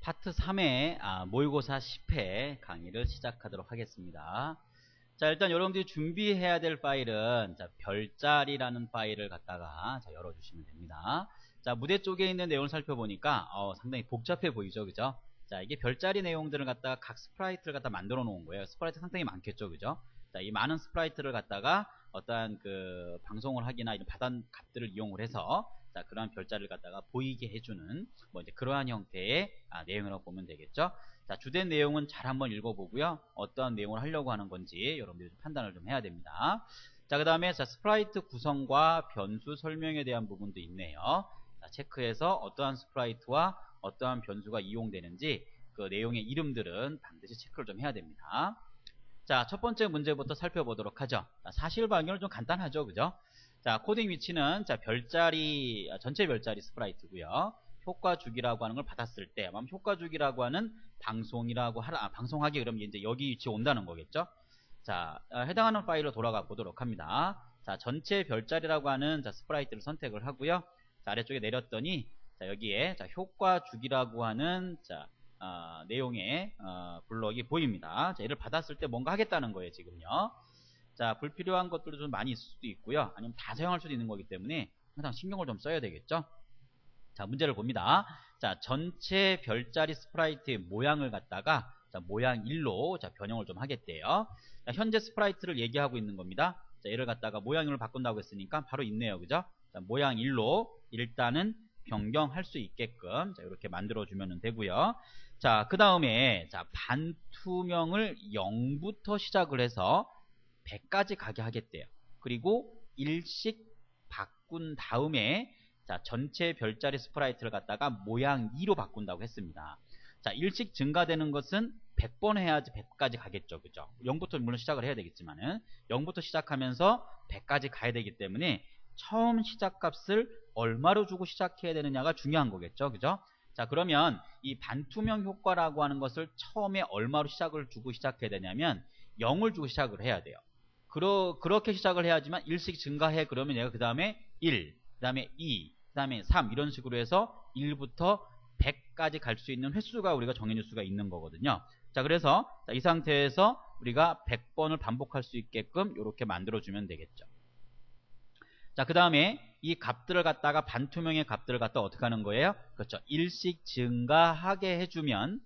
파트 3의 모의고사 10회 강의를 시작하도록 하겠습니다. 자, 일단 여러분들이 준비해야 될 파일은 별자리라는 파일을 갖다가 열어주시면 됩니다. 자, 무대 쪽에 있는 내용을 살펴보니까 상당히 복잡해 보이죠, 그죠? 자, 이게 별자리 내용들을 갖다가 각 스프라이트를 갖다 만들어 놓은 거예요. 스프라이트 상당히 많겠죠, 그죠? 자, 이 많은 스프라이트를 갖다가 어떠한 그 방송을 하기나 이런 받은 값들을 이용을 해서 자, 그러한 별자리를 갖다가 보이게 해주는 이제 그러한 형태의 내용이라고 보면 되겠죠. 자, 주된 내용은 잘 한번 읽어보고요. 어떠한 내용을 하려고 하는 건지 여러분들이 좀 판단을 좀 해야 됩니다. 자, 그 다음에 스프라이트 구성과 변수 설명에 대한 부분도 있네요. 자, 체크해서 어떠한 스프라이트와 어떠한 변수가 이용되는지 그 내용의 이름들은 반드시 체크를 좀 해야 됩니다. 자, 첫 번째 문제부터 살펴보도록 하죠. 사실 발견은 좀 간단하죠, 그죠? 자, 코딩 위치는 별자리, 전체 별자리 스프라이트고요. 효과 주기라고 하는 걸 받았을 때, 효과 주기라고 하는 방송하기 그러면 이제 여기 위치에 온다는 거겠죠? 자, 해당하는 파일로 돌아가 보도록 합니다. 자, 전체 별자리라고 하는 스프라이트를 선택을 하고요. 자, 아래쪽에 내렸더니, 자, 여기에 효과 주기라고 하는 내용의 블럭이 보입니다. 자, 얘를 받았을 때 뭔가 하겠다는 거예요, 지금요. 자, 불필요한 것들도 좀 많이 있을 수도 있고요. 아니면 다 사용할 수도 있는 거기 때문에 항상 신경을 좀 써야 되겠죠. 자, 문제를 봅니다. 자, 전체 별자리 스프라이트의 모양을 갖다가 모양 1로 변형을 좀 하겠대요. 자, 현재 스프라이트를 얘기하고 있는 겁니다. 자, 얘를 갖다가 모양 1로 바꾼다고 했으니까 바로 있네요, 그죠? 자, 모양 1로 일단은 변경할 수 있게끔 이렇게 만들어주면 되고요. 자, 그 다음에 반투명을 0부터 시작을 해서 100까지 가게 하겠대요. 그리고 일씩 바꾼 다음에 전체 별자리 스프라이트를 갖다가 모양 2로 바꾼다고 했습니다. 자, 일씩 증가되는 것은 100번 해야지 100까지 가겠죠, 그죠? 0부터 물론 시작을 해야 되겠지만은 0부터 시작하면서 100까지 가야 되기 때문에 처음 시작값을 얼마로 주고 시작해야 되느냐가 중요한 거겠죠, 그죠? 자, 그러면 이 반투명 효과라고 하는 것을 처음에 얼마로 시작을 주고 시작해야 되냐면 0을 주고 시작을 해야 돼요. 그렇게 시작을 해야지만 1씩 증가해. 그러면 얘가 그 다음에 1, 그 다음에 2, 그 다음에 3 이런 식으로 해서 1부터 100까지 갈 수 있는 횟수가 우리가 정해줄 수가 있는 거거든요. 자, 그래서 이 상태에서 우리가 100번을 반복할 수 있게끔 이렇게 만들어주면 되겠죠. 자, 그 다음에 이 값들을 갖다가 반투명의 값들을 갖다 어떻게 하는 거예요? 그렇죠. 1씩 증가하게 해주면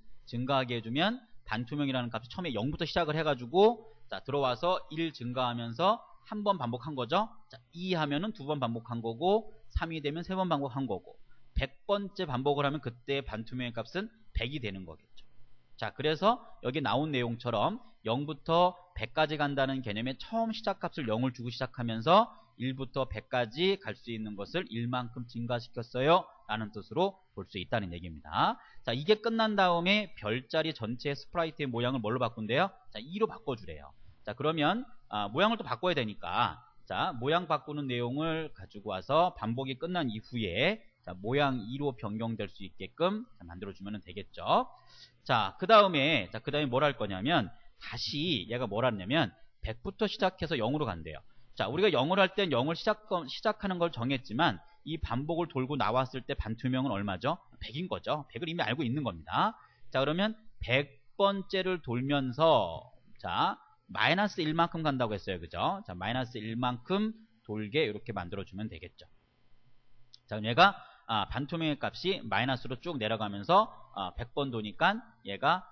반투명이라는 값이 처음에 0부터 시작을 해가지고 자, 들어와서 1 증가하면서 한 번 반복한 거죠. 자, 2 하면은 2번 반복한 거고 3이 되면 3번 반복한 거고 100번째 반복을 하면 그때 반투명의 값은 100이 되는 거겠죠. 자, 그래서 여기 나온 내용처럼 0부터 100까지 간다는 개념의 처음 시작값을 0을 주고 시작하면서 1부터 100까지 갈 수 있는 것을 1만큼 증가시켰어요 라는 뜻으로 볼 수 있다는 얘기입니다. 자, 이게 끝난 다음에 별자리 전체 스프라이트의 모양을 뭘로 바꾼대요? 자, 2로 바꿔주래요. 자, 그러면 모양을 또 바꿔야 되니까 자, 모양 바꾸는 내용을 가지고 와서 반복이 끝난 이후에 모양 2로 변경될 수 있게끔 만들어주면 되겠죠. 자, 그 다음에 뭘 할 거냐면 다시 얘가 뭘 하냐면 100부터 시작해서 0으로 간대요. 자, 우리가 0을 할 땐 0을 시작하는 걸 정했지만 이 반복을 돌고 나왔을 때 반투명은 얼마죠? 100인 거죠. 100을 이미 알고 있는 겁니다. 자, 그러면 100번째를 돌면서 자, 마이너스 1만큼 간다고 했어요. 그죠? 자, 마이너스 1만큼 돌게 이렇게 만들어주면 되겠죠. 자, 그럼 얘가 반투명의 값이 마이너스로 쭉 내려가면서 100번 도니까 얘가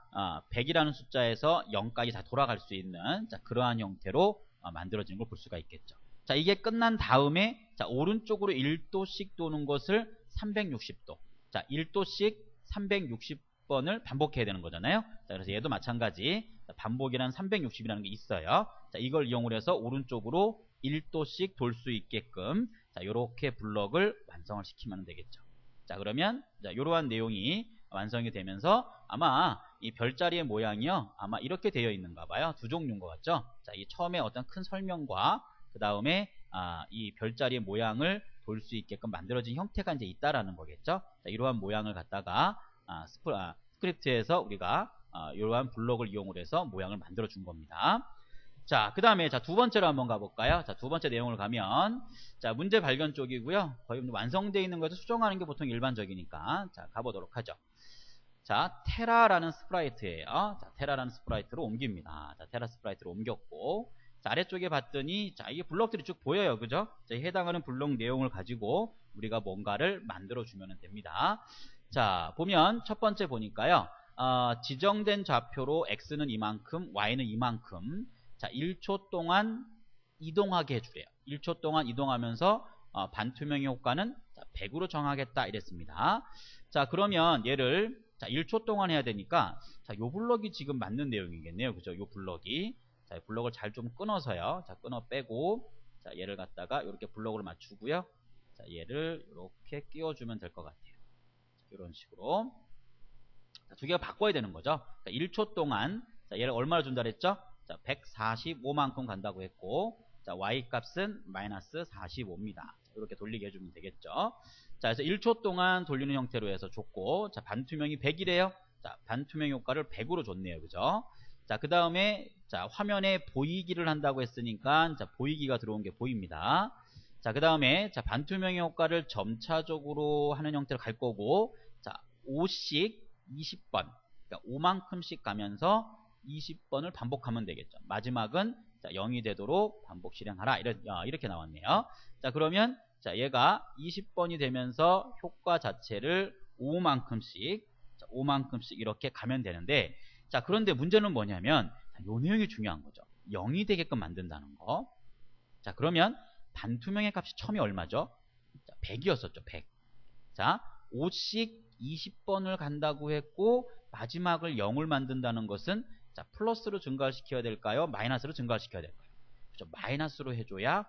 100이라는 숫자에서 0까지 다 돌아갈 수 있는 그러한 형태로 만들어지는 걸 볼 수가 있겠죠. 자, 이게 끝난 다음에 오른쪽으로 1도씩 도는 것을 360도. 자, 1도씩 360번을 반복해야 되는 거잖아요. 자, 그래서 얘도 마찬가지 반복이란 360이라는 게 있어요. 자, 이걸 이용을 해서 오른쪽으로 1도씩 돌 수 있게끔 자, 요렇게 블럭을 완성을 시키면 되겠죠. 자, 그러면 이러한 내용이 완성이 되면서 아마 이 별자리의 모양이요 아마 이렇게 되어 있는가 봐요. 두 종류인 것 같죠. 자, 이 처음에 어떤 큰 설명과 그 다음에 이 별자리의 모양을 돌 수 있게끔 만들어진 형태가 이제 있다라는 거겠죠. 자, 이러한 모양을 갖다가 스크립트에서 우리가 이러한 블럭을 이용을 해서 모양을 만들어 준 겁니다. 자, 그 다음에 두 번째로 한번 가볼까요? 자, 두 번째 내용을 가면 자, 문제 발견 쪽이고요. 거의 완성되어 있는 것을 수정하는 게 보통 일반적이니까 자, 가보도록 하죠. 자, 테라라는 스프라이트예요. 자, 테라라는 스프라이트로 옮깁니다. 자, 테라 스프라이트로 옮겼고, 자, 아래쪽에 봤더니, 자, 이게 블럭들이 쭉 보여요. 그죠? 자, 해당하는 블럭 내용을 가지고 우리가 뭔가를 만들어주면 됩니다. 자, 보면 첫 번째 보니까요. 지정된 좌표로 x는 이만큼, y는 이만큼. 자, 1초 동안 이동하게 해주래요. 1초 동안 이동하면서 반투명의 효과는 100으로 정하겠다 이랬습니다. 자, 그러면 얘를 자, 1초 동안 해야 되니까 자, 요 블럭이 지금 맞는 내용이겠네요. 그죠? 요 블럭이. 자, 블럭을 잘 좀 끊어서요. 자, 끊어 빼고 자, 얘를 갖다가 이렇게 블럭으로 맞추고요. 자, 얘를 이렇게 끼워주면 될 것 같아요. 자, 이런 식으로. 자, 두 개가 바꿔야 되는 거죠. 자, 1초 동안 자, 얘를 얼마나 준다 그랬죠? 자, 145만큼 간다고 했고 자, y 값은 마이너스 45입니다. 이렇게 돌리게 해주면 되겠죠. 자, 그래서 1초 동안 돌리는 형태로 해서 줬고, 자, 반투명이 100이래요. 자, 반투명 효과를 100으로 줬네요. 그죠? 자, 그 다음에, 자, 화면에 보이기를 한다고 했으니까, 자, 보이기가 들어온 게 보입니다. 자, 그 다음에, 자, 반투명의 효과를 점차적으로 하는 형태로 갈 거고, 자, 5씩 20번. 그러니까 5만큼씩 가면서 20번을 반복하면 되겠죠. 마지막은 자, 0이 되도록 반복 실행하라. 이렇게 나왔네요. 자, 그러면 자, 얘가 20번이 되면서 효과 자체를 5만큼씩 5만큼씩 이렇게 가면 되는데 자, 그런데 문제는 뭐냐면 요 내용이 중요한 거죠. 0이 되게끔 만든다는 거. 자, 그러면 반투명의 값이 처음이 얼마죠? 자, 100이었었죠. 100. 자, 5씩 20번을 간다고 했고 마지막을 0을 만든다는 것은 자, 플러스로 증가시켜야 될까요? 마이너스로 증가시켜야 될까요? 그렇죠. 마이너스로 해줘야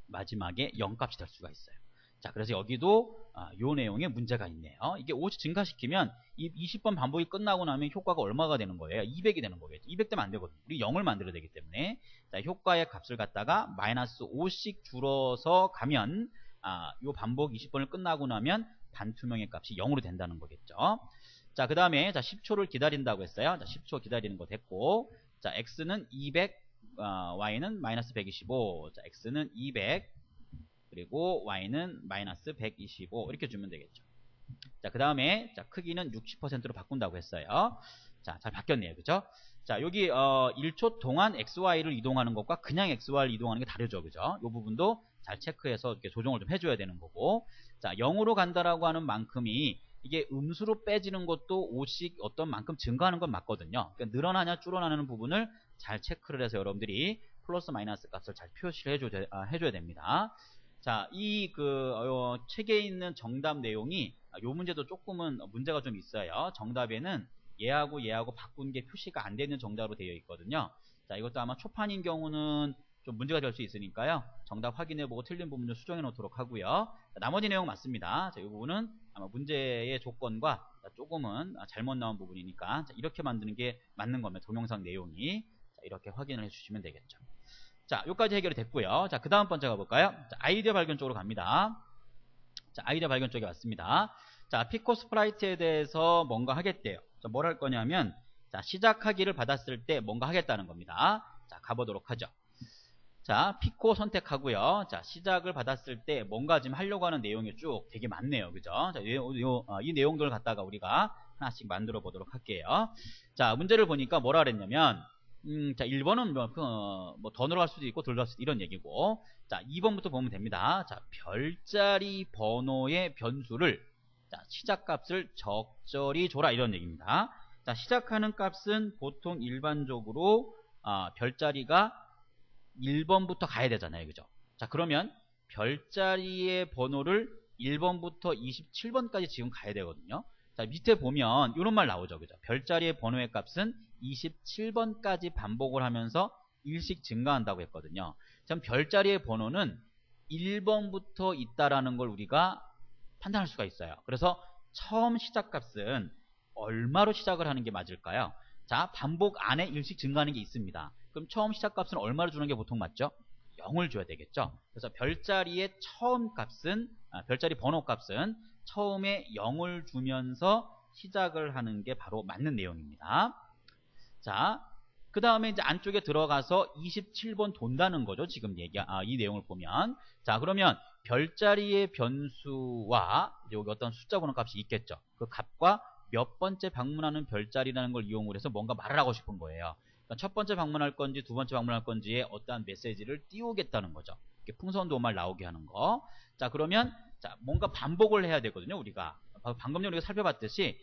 마지막에 0값이 될 수가 있어요. 자, 그래서 여기도 요 내용에 문제가 있네요. 이게 50 증가시키면 이 20번 반복이 끝나고 나면 효과가 얼마가 되는 거예요? 200이 되는 거겠죠. 200 되면 안 되거든요. 우리 0을 만들어야 되기 때문에 자, 효과의 값을 갖다가 마이너스 5씩 줄어서 가면 요 반복 20번을 끝나고 나면 반투명의 값이 0으로 된다는 거겠죠. 자, 그 다음에, 자, 10초를 기다린다고 했어요. 자, 10초 기다리는 거 됐고, 자, x는 200, y는 마이너스 125. 자, x는 200, 그리고 y는 마이너스 125. 이렇게 주면 되겠죠. 자, 그 다음에, 자, 크기는 60%로 바꾼다고 했어요. 자, 잘 바뀌었네요. 그죠? 자, 여기, 1초 동안 xy를 이동하는 것과 그냥 xy를 이동하는 게 다르죠. 그죠? 이 부분도 잘 체크해서 이렇게 조정을 좀 해줘야 되는 거고, 자, 0으로 간다라고 하는 만큼이 이게 음수로 빼지는 것도 5씩 어떤 만큼 증가하는 건 맞거든요. 그러니까 늘어나냐 줄어나는 부분을 잘 체크를 해서 여러분들이 플러스 마이너스 값을 잘 표시를 해줘야 됩니다. 자, 이 책에 있는 정답 내용이 요 문제도 조금은 문제가 좀 있어요. 정답에는 얘하고 바꾼 게 표시가 안 되는 정답으로 되어 있거든요. 자, 이것도 아마 초판인 경우는 좀 문제가 될 수 있으니까요. 정답 확인해보고 틀린 부분 좀 수정해 놓도록 하고요. 자, 나머지 내용 맞습니다. 자, 이 부분은 아마 문제의 조건과 조금은 잘못 나온 부분이니까 자, 이렇게 만드는 게 맞는 거면 동영상 내용이 자, 이렇게 확인을 해주시면 되겠죠. 자, 여기까지 해결이 됐고요. 자, 그 다음 번째 가볼까요? 자, 아이디어 발견 쪽으로 갑니다. 자, 아이디어 발견 쪽에 왔습니다. 자, 피코 스프라이트에 대해서 뭔가 하겠대요. 자, 뭘 할 거냐면 자, 시작하기를 받았을 때 뭔가 하겠다는 겁니다. 자, 가보도록 하죠. 자, 피코 선택하고요. 자, 시작을 받았을 때 뭔가 지금 하려고 하는 내용이 쭉 되게 많네요. 그죠? 자, 이 내용들을 갖다가 우리가 하나씩 만들어 보도록 할게요. 자, 문제를 보니까 뭐라 그랬냐면, 자, 1번은 뭐 더 늘어갈 수도 있고 덜 늘어갈 수도 있고 이런 얘기고, 자, 2번부터 보면 됩니다. 자, 별자리 번호의 변수를, 자, 시작값을 적절히 줘라 이런 얘기입니다. 자, 시작하는 값은 보통 일반적으로, 별자리가 1번부터 가야 되잖아요. 그죠? 자, 그러면 별자리의 번호를 1번부터 27번까지 지금 가야 되거든요. 자, 밑에 보면 이런 말 나오죠. 그죠? 별자리의 번호의 값은 27번까지 반복을 하면서 1씩 증가한다고 했거든요. 참 별자리의 번호는 1번부터 있다라는 걸 우리가 판단할 수가 있어요. 그래서 처음 시작값은 얼마로 시작을 하는 게 맞을까요? 자, 반복 안에 1씩 증가하는 게 있습니다. 그럼 처음 시작값은 얼마를 주는 게 보통 맞죠? 0을 줘야 되겠죠. 그래서 별자리의 처음 값은 별자리 번호 값은 처음에 0을 주면서 시작을 하는 게 바로 맞는 내용입니다. 자, 그 다음에 이제 안쪽에 들어가서 27번 돈다는 거죠. 지금 이 내용을 보면. 자, 그러면 별자리의 변수와 여기 어떤 숫자 번호 값이 있겠죠. 그 값과 몇 번째 방문하는 별자리라는 걸 이용을 해서 뭔가 말을 하고 싶은 거예요. 그러니까 첫 번째 방문할 건지 두 번째 방문할 건지에 어떠한 메시지를 띄우겠다는 거죠. 이렇게 풍선 도말 나오게 하는 거. 자, 그러면 자, 뭔가 반복을 해야 되거든요, 우리가. 방금 전에 우리가 살펴봤듯이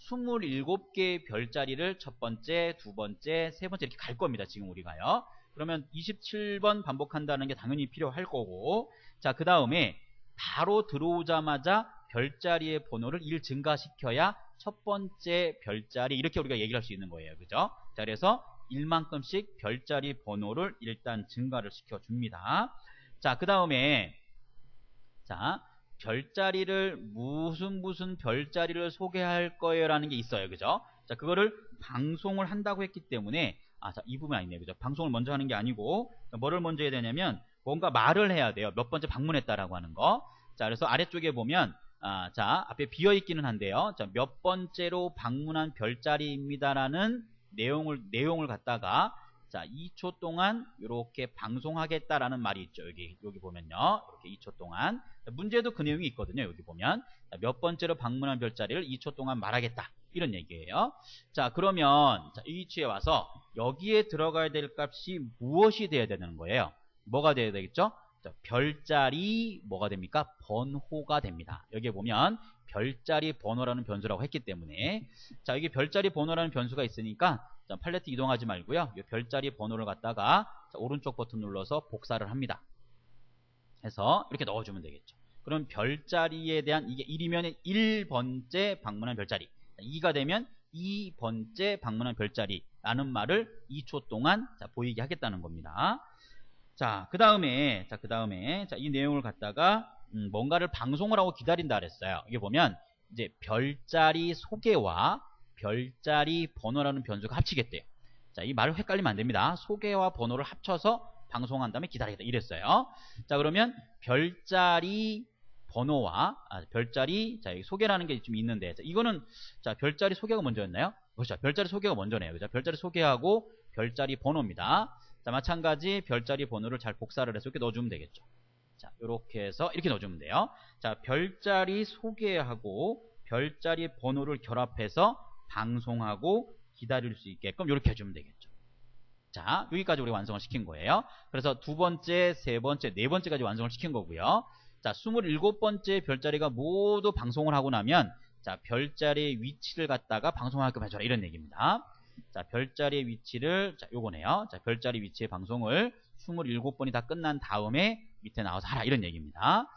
27개의 별자리를 첫 번째, 두 번째, 세 번째 이렇게 갈 겁니다. 지금 우리가요. 그러면 27번 반복한다는 게 당연히 필요할 거고, 자, 그 다음에 바로 들어오자마자 별자리의 번호를 1 증가시켜야 첫 번째 별자리, 이렇게 우리가 얘기를 할 수 있는 거예요. 그죠? 자, 그래서 1만큼씩 별자리 번호를 일단 증가를 시켜줍니다. 자, 그 다음에 자, 별자리를 무슨 별자리를 소개할 거예요 라는 게 있어요. 그죠? 자, 그거를 방송을 한다고 했기 때문에 자, 이 부분 아니네요. 그죠? 방송을 먼저 하는 게 아니고 뭐를 먼저 해야 되냐면 뭔가 말을 해야 돼요. 몇 번째 방문했다라고 하는 거. 자, 그래서 아래쪽에 보면 자, 앞에 비어 있기는 한데요. 자, 몇 번째로 방문한 별자리입니다라는 내용을 갖다가 자, 2초 동안 이렇게 방송하겠다라는 말이 있죠. 여기 보면요. 이렇게 2초 동안. 문제도 그 내용이 있거든요. 여기 보면. 자, 몇 번째로 방문한 별자리를 2초 동안 말하겠다. 이런 얘기예요. 자, 그러면 자, 이 위치에 와서 여기에 들어가야 될 값이 무엇이 돼야 되는 거예요? 뭐가 돼야 되겠죠? 자, 별자리 뭐가 됩니까? 번호가 됩니다. 여기에 보면 별자리 번호라는 변수라고 했기 때문에 자, 여기 별자리 번호라는 변수가 있으니까 자, 팔레트 이동하지 말고요. 이 별자리 번호를 갖다가 자, 오른쪽 버튼 눌러서 복사를 합니다. 해서 이렇게 넣어주면 되겠죠. 그럼 별자리에 대한 이게 1이면 1번째 방문한 별자리, 2가 되면 2번째 방문한 별자리라는 말을 2초 동안 자, 보이게 하겠다는 겁니다. 자, 그 다음에 자, 이 내용을 갖다가 뭔가를 방송을 하고 기다린다 그랬어요. 이게 보면 이제 별자리 소개와 별자리 번호라는 변수가 합치겠대요. 자, 이 말을 헷갈리면 안 됩니다. 소개와 번호를 합쳐서 방송한 다음에 기다리겠다 이랬어요. 자, 그러면 별자리 번호와 별자리 자, 여기 소개라는 게 좀 있는데 자, 이거는 자, 별자리 소개가 먼저였나요? 그렇죠. 별자리 소개가 먼저네요. 그죠? 별자리 소개하고 별자리 번호입니다. 자, 마찬가지 별자리 번호를 잘 복사를 해서 이렇게 넣어주면 되겠죠. 자, 이렇게 해서 이렇게 넣어주면 돼요. 자, 별자리 소개하고 별자리 번호를 결합해서 방송하고 기다릴 수 있게끔 이렇게 해주면 되겠죠. 자, 여기까지 우리 완성을 시킨 거예요. 그래서 두 번째, 세 번째, 네 번째까지 완성을 시킨 거고요. 자, 27번째 별자리가 모두 방송을 하고 나면 자, 별자리의 위치를 갖다가 방송하게끔 해줘라 이런 얘기입니다. 자, 별자리의 위치를 자, 요거네요. 자, 별자리 위치의 방송을 27번이 다 끝난 다음에 밑에 나와서 하라 이런 얘기입니다.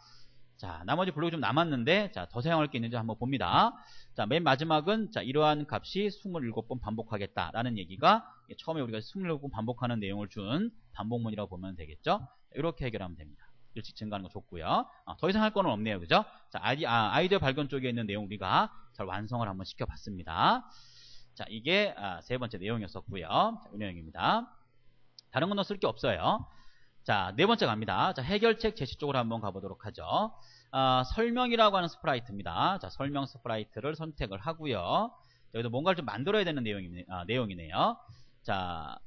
자, 나머지 블록이 좀 남았는데 자, 더 사용할 게 있는지 한번 봅니다. 자, 맨 마지막은 자, 이러한 값이 27번 반복하겠다라는 얘기가 처음에 우리가 27번 반복하는 내용을 준 반복문이라고 보면 되겠죠. 이렇게 해결하면 됩니다. 일찍 증가하는 거 좋고요. 더 이상 할 거는 없네요. 그죠? 자, 아이디어 발견 쪽에 있는 내용 우리가 잘 완성을 한번 시켜봤습니다. 자, 이게 세 번째 내용이었었고요. 자, 이 내용입니다. 다른 건 쓸 게 없어요. 자, 네 번째 갑니다. 자, 해결책 제시 쪽으로 한번 가보도록 하죠. 설명이라고 하는 스프라이트입니다. 자, 설명 스프라이트를 선택을 하고요. 여기도 뭔가를 좀 만들어야 되는 내용이네요. 자,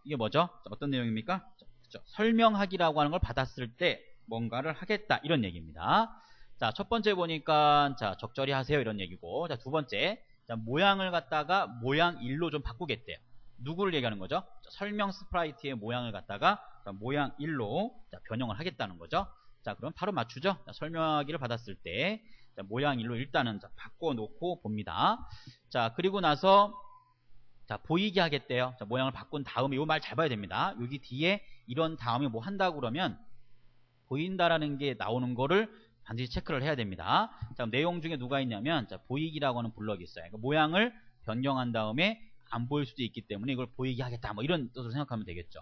이게 뭐죠? 자, 어떤 내용입니까? 자, 그렇죠. 설명하기라고 하는 걸 받았을 때 뭔가를 하겠다 이런 얘기입니다. 자, 첫 번째 보니까 자, 적절히 하세요 이런 얘기고, 자, 두 번째 자, 모양을 갖다가 모양 1로 좀 바꾸겠대요. 누구를 얘기하는 거죠? 자, 설명 스프라이트의 모양을 갖다가 자, 모양 1로 자, 변형을 하겠다는 거죠. 자, 그럼 바로 맞추죠. 자, 설명하기를 받았을 때 자, 모양 1로 일단은 자, 바꿔놓고 봅니다. 자, 그리고 나서 자, 보이게 하겠대요. 자, 모양을 바꾼 다음에 이 말 잘 봐야 됩니다. 여기 뒤에 이런 다음에 뭐 한다고 그러면 보인다라는 게 나오는 거를 반드시 체크를 해야 됩니다. 자, 내용 중에 누가 있냐면 자, 보이기라고 하는 블럭이 있어요. 그러니까 모양을 변경한 다음에 안 보일 수도 있기 때문에 이걸 보이게 하겠다. 뭐 이런 뜻으로 생각하면 되겠죠.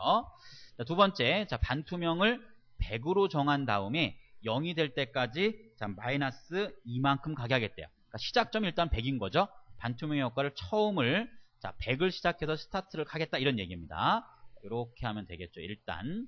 자, 두 번째, 자, 반투명을 100으로 정한 다음에 0이 될 때까지 자, 마이너스 2만큼 가게 하겠대요. 그러니까 시작점이 일단 100인 거죠. 반투명 효과를 처음을 자, 100을 시작해서 스타트를 하겠다 이런 얘기입니다. 이렇게 하면 되겠죠. 일단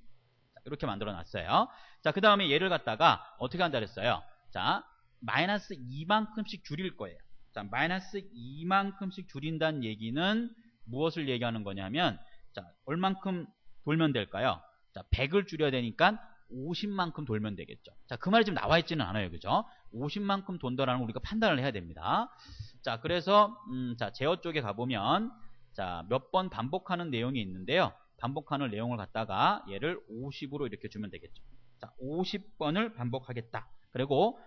이렇게 만들어 놨어요. 자, 그 다음에 얘를 갖다가 어떻게 한다 그랬어요? 자, 마이너스 2만큼씩 줄일 거예요. 자, 마이너스 2만큼씩 줄인다는 얘기는 무엇을 얘기하는 거냐면 자, 얼만큼 돌면 될까요? 자, 100을 줄여야 되니까 50만큼 돌면 되겠죠. 자, 그 말이 지금 나와 있지는 않아요. 그죠? 50만큼 돈다라는 걸 우리가 판단을 해야 됩니다. 자, 그래서 자, 제어 쪽에 가보면 자, 몇 번 반복하는 내용이 있는데요. 반복하는 내용을 갖다가 얘를 50으로 이렇게 주면 되겠죠. 자, 50번을 반복하겠다. 그리고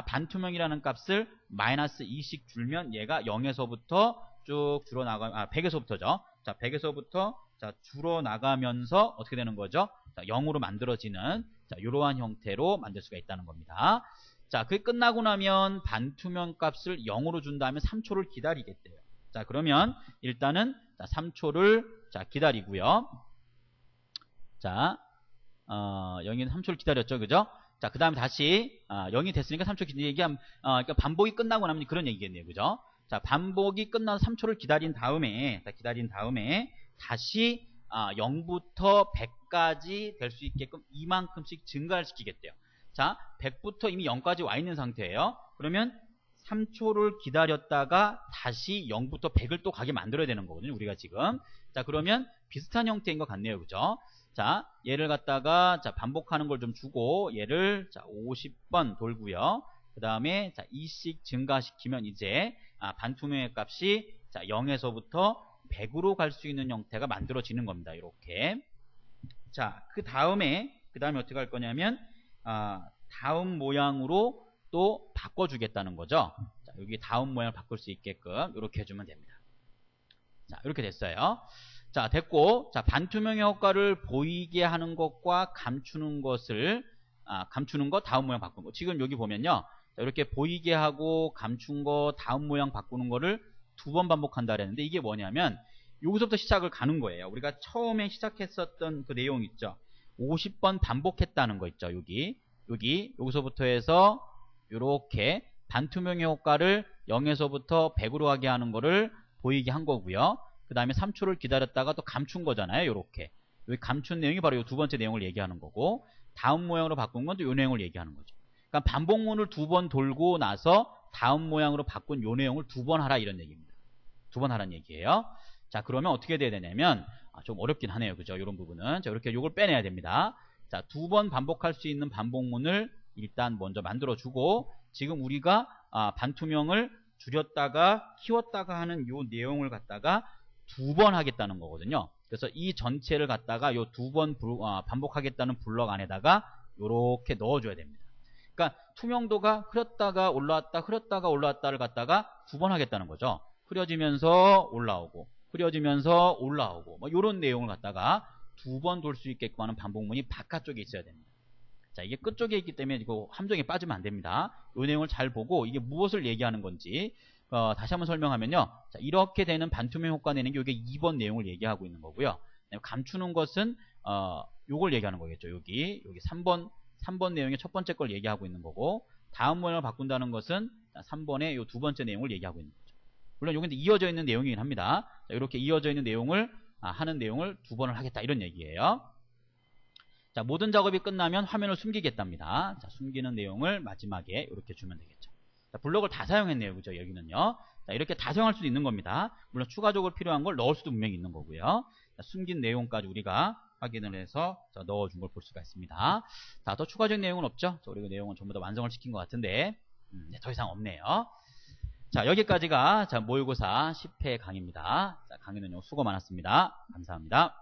반투명이라는 값을 마이너스 2씩 줄면 얘가 0에서부터 쭉 줄어나가 100에서부터죠. 자, 100에서부터 자, 줄어나가면서 어떻게 되는 거죠? 자, 0으로 만들어지는 자, 이러한 형태로 만들 수가 있다는 겁니다. 자, 그게 끝나고 나면 반투명 값을 0으로 준 다음에 3초를 기다리겠대요. 자, 그러면 일단은 자, 3초를 자, 기다리고요. 자, 0이 3초를 기다렸죠. 그죠? 자, 그 다음에 다시 0이 됐으니까 3초 그러니까 반복이 끝나고 나면 그런 얘기겠네요. 그죠? 자, 반복이 끝나서 3초를 기다린 다음에 다시 0부터 100까지 될 수 있게끔 이만큼씩 증가를 시키겠대요. 자, 100부터 이미 0까지 와 있는 상태예요. 그러면 3초를 기다렸다가 다시 0부터 100을 또 가게 만들어야 되는 거거든요. 우리가 지금. 자, 그러면 비슷한 형태인 것 같네요. 그죠? 자, 얘를 갖다가 자, 반복하는 걸 좀 주고 얘를 자, 50번 돌고요. 그 다음에 자, 2씩 증가시키면 이제 반투명의 값이 자, 0에서부터 100으로 갈 수 있는 형태가 만들어지는 겁니다. 이렇게. 자, 그 다음에 어떻게 할 거냐면 다음 모양으로 또 바꿔주겠다는 거죠. 자, 여기 다음 모양을 바꿀 수 있게끔 이렇게 해주면 됩니다. 자, 이렇게 됐어요. 자, 됐고, 자, 반투명의 효과를 보이게 하는 것과 감추는 것을, 감추는 거, 다음 모양 바꾸는 거. 지금 여기 보면요. 자, 이렇게 보이게 하고 감춘 거, 다음 모양 바꾸는 거를 2번 반복한다 그랬는데 이게 뭐냐면, 여기서부터 시작을 가는 거예요. 우리가 처음에 시작했었던 그 내용 있죠. 50번 반복했다는 거 있죠. 여기서부터 해서, 요렇게 반투명의 효과를 0에서부터 100으로 하게 하는 거를 보이게 한 거고요. 그 다음에 3초를 기다렸다가 또 감춘 거잖아요. 요렇게. 여기 감춘 내용이 바로 이 두 번째 내용을 얘기하는 거고, 다음 모양으로 바꾼 건 또 요 내용을 얘기하는 거죠. 그러니까 반복문을 2번 돌고 나서 다음 모양으로 바꾼 요 내용을 2번 하라 이런 얘기입니다. 2번 하라는 얘기예요. 자, 그러면 어떻게 돼야 되냐면, 좀 어렵긴 하네요. 그죠? 요런 부분은. 자, 이렇게 요걸 빼내야 됩니다. 자, 2번 반복할 수 있는 반복문을 일단 먼저 만들어주고, 지금 우리가 반투명을 줄였다가 키웠다가 하는 요 내용을 갖다가 2번 하겠다는 거거든요. 그래서 이 전체를 갖다가 요 2번 반복하겠다는 블럭 안에다가 요렇게 넣어줘야 됩니다. 그러니까 투명도가 흐렸다가 올라왔다 흐렸다가 올라왔다를 갖다가 2번 하겠다는 거죠. 흐려지면서 올라오고 흐려지면서 올라오고 뭐 요런 내용을 갖다가 2번 돌 수 있게끔 하는 반복문이 바깥쪽에 있어야 됩니다. 자, 이게 끝쪽에 있기 때문에 이거 함정에 빠지면 안 됩니다. 이 내용을 잘 보고 이게 무엇을 얘기하는 건지 다시 한번 설명하면요. 자, 이렇게 되는 반투명 효과 내는 게 이게 2번 내용을 얘기하고 있는 거고요. 감추는 것은 요걸 얘기하는 거겠죠. 여기 3번 내용의 첫 번째 걸 얘기하고 있는 거고, 다음 모양을 바꾼다는 것은 3번의 요 두 번째 내용을 얘기하고 있는 거죠. 물론 요건 이어져 있는 내용이긴 합니다. 자, 이렇게 이어져 있는 내용을 하는 내용을 2번을 하겠다 이런 얘기예요. 자, 모든 작업이 끝나면 화면을 숨기겠답니다. 자, 숨기는 내용을 마지막에 이렇게 주면 되겠죠. 자, 블럭을 다 사용했네요. 그죠? 여기는요. 자, 이렇게 다 사용할 수도 있는 겁니다. 물론 추가적으로 필요한 걸 넣을 수도 분명히 있는 거고요. 자, 숨긴 내용까지 우리가 확인을 해서 넣어준 걸 볼 수가 있습니다. 자, 더 추가적인 내용은 없죠? 자, 우리가 내용은 전부 다 완성을 시킨 것 같은데 네, 더 이상 없네요. 자, 여기까지가 모의고사 10회 강의입니다. 자, 강의는 수고 많았습니다. 감사합니다.